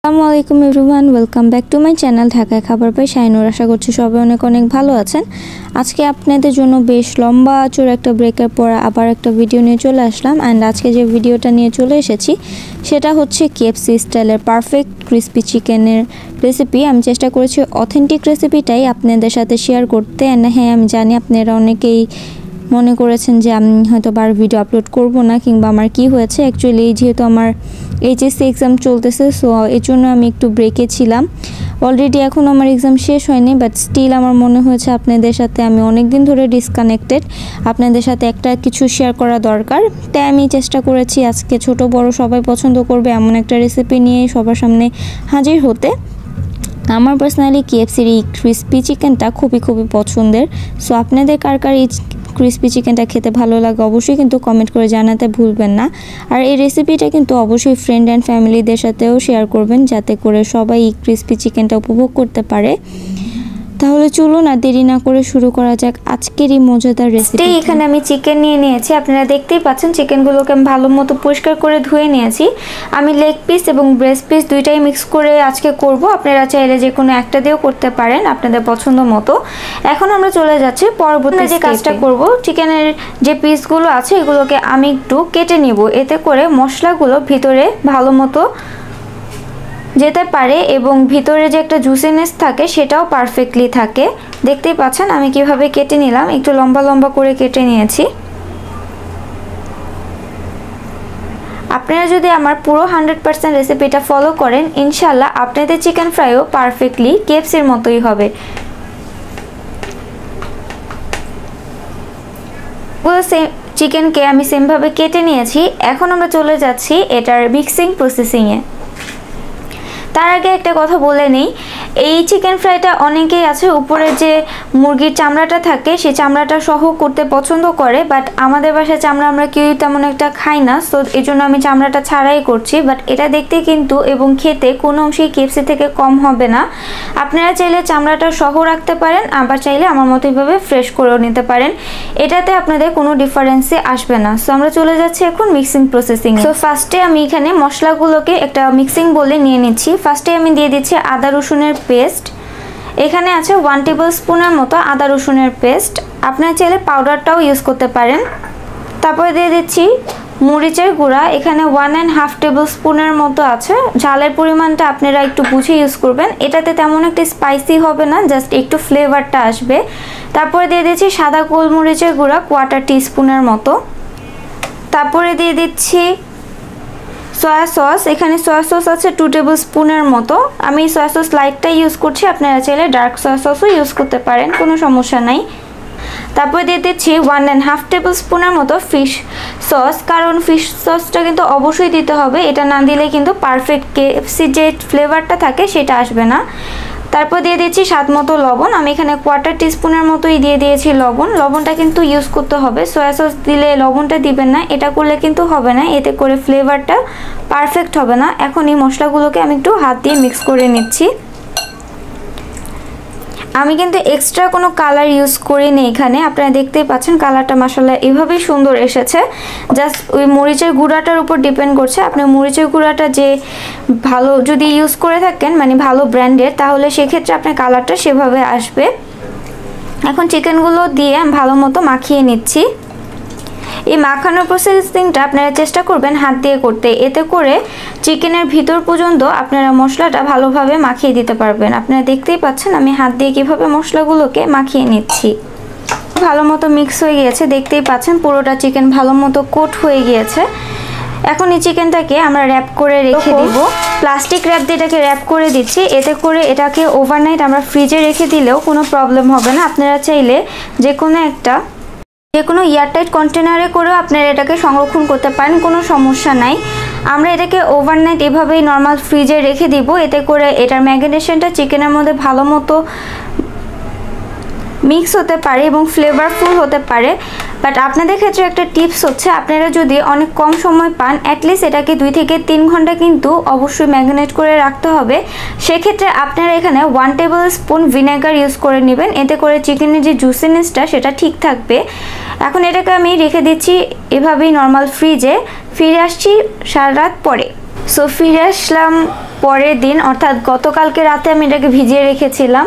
আসসালামু আলাইকুম everyone, welcome back to my channel ঢাকায় খাবার পাই শাইনুর। আশা করছি সবাই অনেক অনেক ভালো আছেন। আজকে আপনাদের জন্য বেশ লম্বা চোর একটা ব্রেকের পর আবার একটা ভিডিও নিয়ে চলে আসলাম। অ্যান্ড আজকে যে ভিডিওটা নিয়ে চলে এসেছি সেটা হচ্ছে KFC স্টাইলের পারফেক্ট ক্রিসপি চিকেনের রেসিপি। আমি চেষ্টা করেছি অথেন্টিক রেসিপিটাই আপনাদের সাথে শেয়ার করতে। অ্যান্ড হ্যাঁ, আমি জানি আপনারা অনেকেই মনে করেছেন যে আমি হয়তো বার ভিডিও আপলোড করব না, কিংবা আমার কি হয়েছে। অ্যাকচুয়ালি যেহেতু আমার এইচএসসি এক্সাম চলতেছে, সো এর জন্য আমি একটু ব্রেকে ছিলাম। অলরেডি এখন আমার এক্সাম শেষ হয়নি, বাট স্টিল আমার মনে হয়েছে আপনাদের সাথে আমি অনেক দিন ধরে ডিসকানেক্টেড, আপনাদের সাথে একটা কিছু শেয়ার করা দরকার। তাই আমি চেষ্টা করেছি আজকে ছোট বড় সবাই পছন্দ করবে এমন একটা রেসিপি নিয়ে সবার সামনে হাজির হতে। আমার পার্সোনালি KFCর এই ক্রিসপি চিকেনটা খুবই পছন্দের। সো আপনাদের কার কার এই ক্রিসপি চিকেনটা খেতে ভালো লাগে অবশ্যই কিন্তু কমেন্ট করে জানাতে ভুলবেন না। আর এই রেসিপিটা কিন্তু অবশ্যই ফ্রেন্ড অ্যান্ড ফ্যামিলিদের সাথেও শেয়ার করবেন, যাতে করে সবাই এই ক্রিসপি চিকেনটা উপভোগ করতে পারে। তাহলে চলুন আর দেরি না করে শুরু করা যাক আজকের এই মজাদার রেসিপি। এখানে আমি চিকেন নিয়ে নিয়েছি, আপনারা দেখতেই পাচ্ছেন চিকেনগুলোকে আমি ভালো মতো পরিষ্কার করে ধুয়ে নিয়েছি। আমি লেগ পিস এবং ব্রেস্ট পিস দুইটাই মিক্স করে আজকে করব। আপনারা চাইলে যে কোনো একটা দিয়েও করতে পারেন আপনাদের পছন্দ মতো। এখন আমরা চলে যাচ্ছি পরবর্তী যে কাজটা করব। চিকেনের যে পিসগুলো আছে এগুলোকে আমি একটু কেটে নিব, এতে করে মশলাগুলো ভিতরে ভালো মতো যেতে পারে এবং ভিতরে যে একটা জুসিনেস থাকে সেটাও পারফেক্টলি থাকে। দেখতেই পাচ্ছেন আমি কিভাবে কেটে নিলাম, একটু লম্বা লম্বা করে কেটে নিয়েছি। আপনারা যদি আমার পুরো 100% রেসিপিটা ফলো করেন, ইনশাল্লাহ আপনাদের চিকেন ফ্রাইও পারফেক্টলি KFCর মতোই হবে। চিকেনকে আমি সেমভাবে কেটে নিয়েছি। এখন আমরা চলে যাচ্ছি এটার মিক্সিং প্রসেসিংয়ে। তার আগে একটা কথা বলে নেই, এই চিকেন ফ্রাইটা অনেকেই আছে উপরে যে মুরগির চামড়াটা থাকে সেই চামড়াটা সহ করতে পছন্দ করে, বাট আমাদের বাসায় চামড়া আমরা কেউই তেমন একটা খাই না, সো এই জন্য আমি চামড়াটা ছাড়াই করছি। বাট এটা দেখতে কিন্তু এবং খেতে কোনো অংশেই KFC থেকে কম হবে না। আপনারা চাইলে চামড়াটা সহ রাখতে পারেন, আবার চাইলে আমার মতো এইভাবে ফ্রেশ করেও নিতে পারেন। এটাতে আপনাদের কোনো ডিফারেন্সই আসবে না। সো আমরা চলে যাচ্ছি এখন মিক্সিং প্রসেসিং। সো ফার্স্টে আমি এখানে মশলাগুলোকে একটা মিক্সিং বলে নিয়ে নিচ্ছি। ফার্স্টে আমি দিয়ে দিচ্ছি আদা রসুনের পেস্ট। এখানে আছে 1 টেবিল স্পুনের মতো আদা রসুনের পেস্ট, আপনারা চাইলে পাউডারটাও ইউজ করতে পারেন। তারপরে দিয়ে দিচ্ছি মরিচের গুঁড়া, এখানে 1.5 টেবিল স্পুনের মতো আছে। ঝালের পরিমাণটা আপনারা একটু বুঝে ইউজ করবেন, এটাতে তেমন একটা স্পাইসি হবে না, জাস্ট একটু ফ্লেভারটা আসবে। তারপরে দিয়ে দিচ্ছি সাদা গোলমরিচের গুঁড়া 1/4 টিস্পুনের মতো। তারপরে দিয়ে দিচ্ছি সয়া সস, এখানে সয়া সস আছে 2 টেবিল স্পুনের মতো। আমি সয়া সস লাইটটা ইউজ করছি, আপনারা চাইলে ডার্ক সয়া সসও ইউজ করতে পারেন, কোনো সমস্যা নাই। তারপর দিয়ে দিচ্ছি 1.5 টেবিল স্পুনের মতো ফিশ সস, কারণ ফিশ সসটা কিন্তু অবশ্যই দিতে হবে, এটা না দিলে কিন্তু পারফেক্ট KFC যে ফ্লেভারটা থাকে সেটা আসবে না। তারপর দিয়ে দিচ্ছি স্বাদ মতো লবণ, আমি এখানে 1/4 টিস্পুনের মতোই দিয়ে দিয়েছি লবণ। লবণটা কিন্তু ইউজ করতে হবে, সয়া সস দিলে লবণটা দিবেন না, এটা করলে কিন্তু হবে না, এতে করে ফ্লেভারটা পারফেক্ট হবে না। এখন এই মশলাগুলোকে আমি একটু হাত দিয়ে মিক্স করে নিচ্ছি। আমি কিন্তু এক্সট্রা কোনো কালার ইউজ করিনি এখানে, আপনারা দেখতেই পাচ্ছেন কালারটা মাশাআল্লাহ এভাবেই সুন্দর এসেছে। জাস্ট ওই মরিচের গুঁড়াটার উপর ডিপেন্ড করছে, আপনি মরিচের গুঁড়াটা যে ভালো যদি ইউজ করে থাকেন, মানে ভালো ব্র্যান্ডের, তাহলে সেক্ষেত্রে আপনার কালারটা সেভাবে আসবে। এখন চিকেনগুলো দিয়ে আমি ভালো মতো মাখিয়ে নিচ্ছি। এই মাখানোর প্রসেসিংটা আপনারা চেষ্টা করবেন হাত দিয়ে করতে, এতে করে চিকেনের ভিতর পর্যন্ত আপনারা মশলাটা ভালোভাবে মাখিয়ে দিতে পারবেন। আপনারা দেখতেই পাচ্ছেন আমি হাত দিয়ে কিভাবে মশলাগুলোকে মাখিয়ে নিচ্ছি। ভালো মতো মিক্স হয়ে গিয়েছে, দেখতেই পাচ্ছেন পুরোটা চিকেন ভালো মতো কোট হয়ে গিয়েছে। এখন এই চিকেনটাকে আমরা র্যাপ করে রেখে দিব, প্লাস্টিক র্যাপ দিয়ে এটাকে র্যাপ করে দিচ্ছি, এতে করে এটাকে ওভারনাইট আমরা ফ্রিজে রেখে দিলেও কোনো প্রবলেম হবে না। আপনারা চাইলে যে কোনো এয়ারটাইট কন্টেনারে করেও আপনারা এটাকে সংরক্ষণ করতে পারেন, কোনো সমস্যা নাই। আমরা এটাকে ওভারনাইট এভাবেই নর্মাল ফ্রিজে রেখে দিব, এতে করে এটার ম্যারিনেশনটা চিকেনের মধ্যে ভালো মতো মিক্স হতে পারে এবং ফ্লেভারফুল হতে পারে। বাট আপনাদের ক্ষেত্রে একটা টিপস হচ্ছে, আপনারা যদি অনেক কম সময় পান, অ্যাটলিস্ট এটাকে 2 থেকে 3 ঘন্টা কিন্তু অবশ্যই ম্যারিনেট করে রাখতে হবে। সেক্ষেত্রে আপনারা এখানে 1 টেবিল স্পুন ভিনেগার ইউজ করে নেবেন, এতে করে চিকেনের যে জুসিনেসটা সেটা ঠিক থাকবে। এখন এটাকে আমি রেখে দিচ্ছি এভাবেই নর্মাল ফ্রিজে। ফিরে আসছি সারা রাত পরে। সো ফিরে আসলাম পরের দিন অর্থাৎ গতকালকে রাতে আমি এটাকে ভিজিয়ে রেখেছিলাম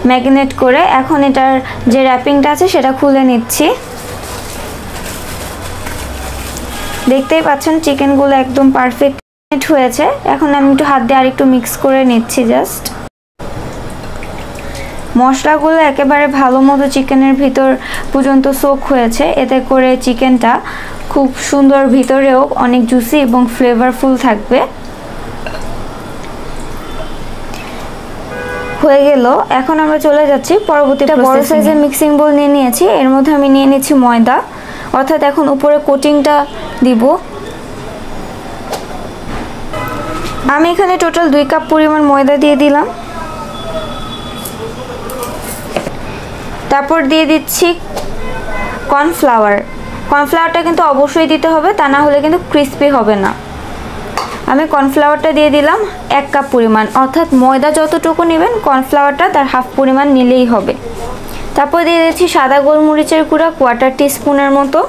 ম্যারিনেট করে। এখন এটার যে র্যাপিংটা আছে সেটা খুলে নিচ্ছি। দেখতেই পাচ্ছেন চিকেনগুলো একদম পারফেক্ট হয়েছে। এখন আমি একটু হাত দিয়ে আরেকটু মিক্স করে নিচ্ছি। জাস্ট মশলাগুলো একেবারে ভালো মতো চিকেনের ভিতর পর্যন্ত সোক হয়েছে, এতে করে চিকেনটা খুব সুন্দর, ভিতরেও অনেক জুসি এবং ফ্লেভারফুল থাকবে। হয়ে গেল। এখন আমরা চলে যাচ্ছি পরবর্তী। বড় সাইজের মিক্সিং বোল নিয়ে নিয়েছি, এর মধ্যে আমি নিয়ে নিচ্ছি ময়দা, অর্থাৎ এখন উপরে কোটিংটা দিব। আমি এখানে টোটাল 2 কাপ পরিমাণ ময়দা দিয়ে দিলাম। তারপর দিয়ে দিচ্ছি কর্নফ্লাওয়ার। কর্নফ্লাওয়ারটা কিন্তু অবশ্যই দিতে হবে, তা না হলে কিন্তু ক্রিস্পি হবে না। আমি কর্নফ্লাওয়ারটা দিয়ে দিলাম 1 কাপ পরিমাণ, অর্থাৎ ময়দা যতটুকু নেবেন কর্নফ্লাওয়ারটা তার হাফ পরিমাণ নিলেই হবে। তারপর দিয়ে দিচ্ছি সাদা গোলমরিচের গুঁড়া 1/4 টিস্পুনের মতো।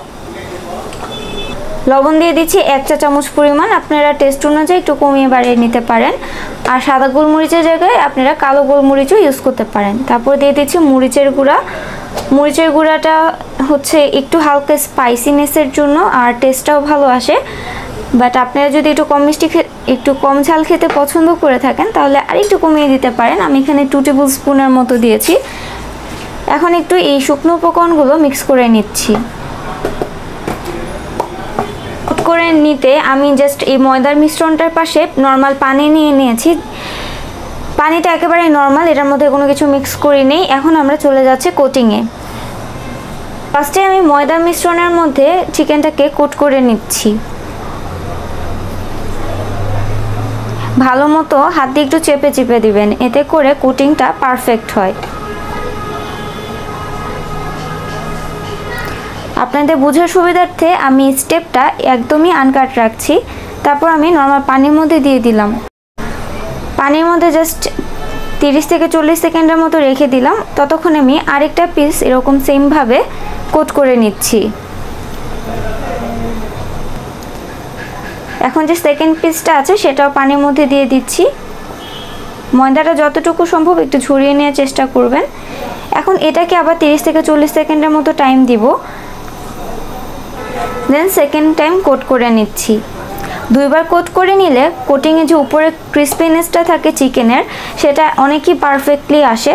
লবণ দিয়ে দিচ্ছি 1 চা চামচ পরিমাণ, আপনারা টেস্ট অনুযায়ী একটু কমিয়ে বাড়িয়ে নিতে পারেন। আর সাদা গোলমরিচের জায়গায় আপনারা কালো গোলমরিচও ইউজ করতে পারেন। তারপর দিয়ে দিচ্ছি মরিচের গুঁড়া। মরিচের গুঁড়াটা হচ্ছে একটু হালকা স্পাইসিনেসের জন্য, আর টেস্টটাও ভালো আসে। বাট আপনারা যদি একটু কম মিষ্টি একটু কম ঝাল খেতে পছন্দ করে থাকেন তাহলে আরেকটু কমিয়ে দিতে পারেন। আমি এখানে 2 টেবিল স্পুনের মতো দিয়েছি। এখন একটু এই শুকনো উপকরণগুলো মিক্স করে নিচ্ছি। করে নিতে আমি জাস্ট এই ময়দার মিশ্রণটার পাশে নর্মাল পানি নিয়ে নিয়েছি। পানিটা একেবারে নর্মাল, এটার মধ্যে কোনো কিছু মিক্স করি নেই। এখন আমরা চলে যাচ্ছি কোটিংয়ে। ফার্স্টে আমি ময়দার মিশ্রণের মধ্যে চিকেনটাকে কোট করে নিচ্ছি। ভালো মতো হাত দিয়ে একটু চেপে চেপে দিবেন, এতে করে কোটিংটা পারফেক্ট হয়। আপনাদের বোঝার সুবিধার্থে আমি স্টেপটা একদমই আনকাট রাখছি। তারপর আমি নর্মাল পানির মধ্যে দিয়ে দিলাম। পানির মধ্যে জাস্ট 30 থেকে 40 সেকেন্ডের মতো রেখে দিলাম। ততক্ষণে আমি আরেকটা পিস এরকম সেমভাবে কোট করে নিচ্ছি। এখন যে সেকেন্ড পিসটা আছে সেটাও পানির মধ্যে দিয়ে দিচ্ছি। ময়দাটা যতটুকু সম্ভব একটু ঝরিয়ে নেওয়ার চেষ্টা করবেন। এখন এটাকে আবার 30 থেকে 40 সেকেন্ডের মতো টাইম দিব। দেন সেকেন্ড টাইম কোট করে নিচ্ছি। 2 বার কোট করে নিলে কোটিংয়ে যে উপরে ক্রিস্পিনেসটা থাকে চিকেনের, সেটা অনেকই পারফেক্টলি আসে।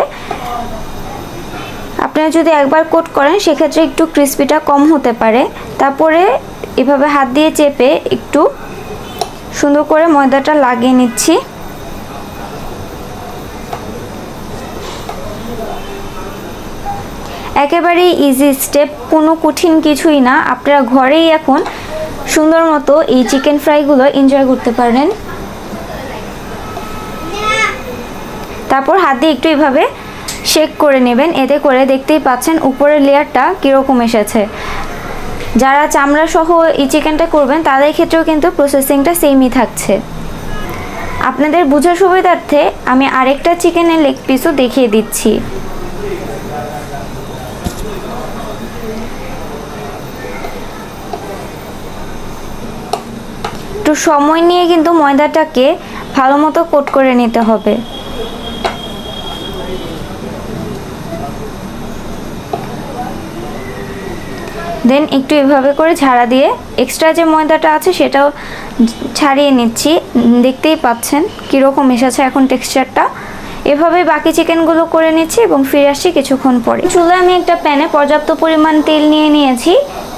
আপনারা যদি একবার কোট করেন সেক্ষেত্রে একটু ক্রিস্পিটা কম হতে পারে। তারপরে এভাবে হাত দিয়ে চেপে একটু সুন্দর করে ময়দাটা লাগিয়ে নিচ্ছি। একেবারেই ইজি স্টেপ, কোনো কঠিন কিছুই না। আপনারা ঘরেই এখন সুন্দর মতো এই চিকেন ফ্রাইগুলো এনজয় করতে পারেন। তারপর হাত দিয়ে একটু এভাবে শেক করে নেবেন, এতে করে দেখতেই পাচ্ছেন উপরের লেয়ারটা কীরকম এসেছে। যারা চামড়া সহ এই চিকেনটা করবেন তাদের ক্ষেত্রেও কিন্তু প্রসেসিংটা সেমই থাকছে। আপনাদের বোঝার সুবিধার্থে আমি আরেকটা চিকেনের লেগ পিসও দেখিয়ে দিচ্ছি। একটু সময় নিয়ে কিন্তু ময়দাটাকে ভালো মতো কোট করে নিতে হবে। দেন একটু এভাবে করে ঝাড়া দিয়ে এক্সট্রা যে ময়দাটা আছে সেটাও ছাড়িয়ে নিচ্ছি। দেখতেই পাচ্ছেন কীরকম এসেছে এখন টেক্সচারটা। এভাবে বাকি চিকেনগুলো করে নিচ্ছি এবং ফিরে আসছি কিছুক্ষণ পরে। চুলায় আমি একটা প্যানে পর্যাপ্ত পরিমাণ তেল নিয়ে নিয়েছি।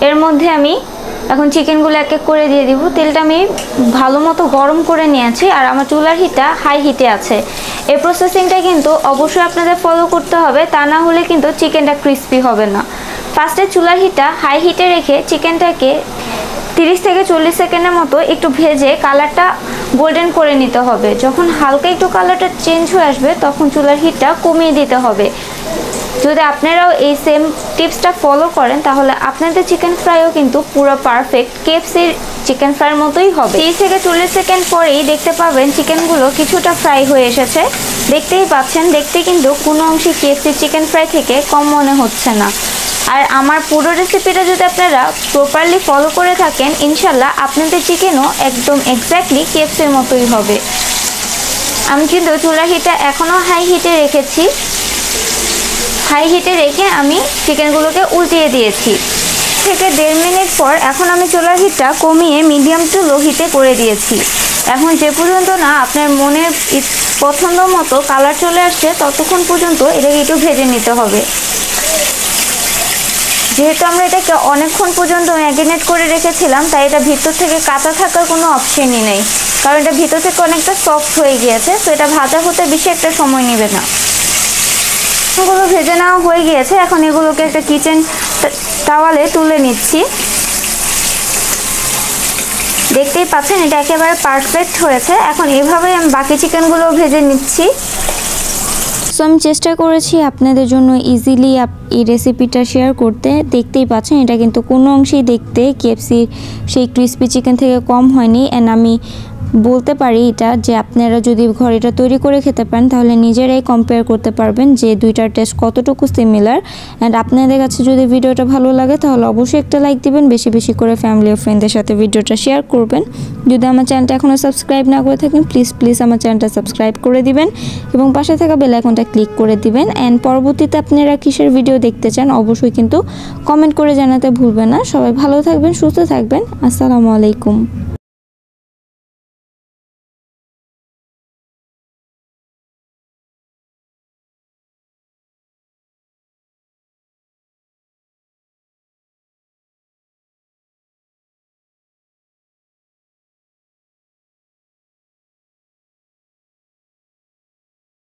এর মধ্যে আমি এখন চিকেনগুলো এক এক করে দিয়ে দিব। তেলটা আমি ভালো মতো গরম করে নিয়েছি, আর আমার চুলার হিটটা হাই হিটে আছে। এই প্রসেসিংটা কিন্তু অবশ্যই আপনাদের ফলো করতে হবে, তা না হলে কিন্তু চিকেনটা ক্রিস্পি হবে না। ফার্স্টে চুলার হিটটা হাই হিটে রেখে চিকেনটাকে 30 থেকে 40 সেকেন্ডের মতো একটু ভেজে কালারটা গোল্ডেন করে নিতে হবে। যখন হালকা একটু কালারটা চেঞ্জ হয়ে আসবে তখন চুলার হিটটা কমিয়ে দিতে হবে। যদি আপনারাও এই সেম টিপসটা ফলো করেন তাহলে আপনাদের চিকেন ফ্রাইও কিন্তু পুরো পারফেক্ট কেএফসির চিকেন ফ্রাইয়ের মতোই হবে। 30 থেকে 40 সেকেন্ড পরেই দেখতে পাবেন চিকেনগুলো কিছুটা ফ্রাই হয়ে এসেছে। দেখতেই পাচ্ছেন, দেখতে কিন্তু কোনো অংশে কেএফসির চিকেন ফ্রাই থেকে কম মনে হচ্ছে না। আর আমার পুরো রেসিপিটা যদি আপনারা প্রপারলি ফলো করে থাকেন ইনশাল্লাহ আপনাদের চিকেনও একদম এক্স্যাক্টলি কেএফসির মতোই হবে। আমি কিন্তু চুলার হিটটা এখনও হাই হিটে রেখেছি। হাই হিটে রেখে আমি চিকেনগুলোকে উল্টিয়ে দিয়েছি। থেকে 1.5 মিনিট পর এখন আমি চুলার হিটটা কমিয়ে মিডিয়াম টু লো হিটে করে দিয়েছি। এখন যে পর্যন্ত না আপনার মনের পছন্দ মতো কালার চলে আসছে ততক্ষণ পর্যন্ত এটাকে একটু ভেজে নিতে হবে। যেহেতু আমরা এটাকে অনেকক্ষণ পর্যন্ত ম্যারিনেট করে রেখেছিলাম, তাই এটা ভিতর থেকে কাঁচা থাকার কোনো অপশনই নেই, কারণ এটা ভিতর থেকে অনেকটা সফট হয়ে গিয়েছে। তো এটা ভাজা হতে বেশি একটা সময় নেবে না। এগুলো ভেজে নেওয়া হয়ে গিয়েছে। এখন এগুলোকে একটা কিচেন টাওয়ালে তুলে নিচ্ছি। দেখতেই পাচ্ছেন এটা একেবারে পারফেক্ট হয়েছে। এখন এভাবে আমি বাকি চিকেনগুলো ভেজে নিচ্ছি। সো আমি চেষ্টা করেছি আপনাদের জন্য ইজিলি এই রেসিপিটা শেয়ার করতে। দেখতেই পাচ্ছেন এটা কিন্তু কোনো অংশেই দেখতে কেএফসির সেই ক্রিসপি চিকেন থেকে কম হয়নি। অ্যান্ড আমি বলতে পারি এটা যে আপনারা যদি ঘরে এটা তৈরি করে খেতে পারেন তাহলে নিজেরাই কম্পেয়ার করতে পারবেন যে দুইটার টেস্ট কতটুকু সিমিলার। অ্যান্ড আপনাদের কাছে যদি ভিডিওটা ভালো লাগে তাহলে অবশ্যই একটা লাইক দিবেন, বেশি বেশি করে ফ্যামিলি ও ফ্রেন্ডদের সাথে ভিডিওটা শেয়ার করবেন। যদি আমার চ্যানেলটা এখনও সাবস্ক্রাইব না করে থাকেন প্লিজ আমার চ্যানেলটা সাবস্ক্রাইব করে দিবেন এবং পাশে থাকা বেল আইকনটা ক্লিক করে দিবেন। অ্যান্ড পরবর্তীতে আপনারা কিসের ভিডিও দেখতে চান অবশ্যই কিন্তু কমেন্ট করে জানাতে ভুলবেন না। সবাই ভালো থাকবেন, সুস্থ থাকবেন। আসসালামু আলাইকুম।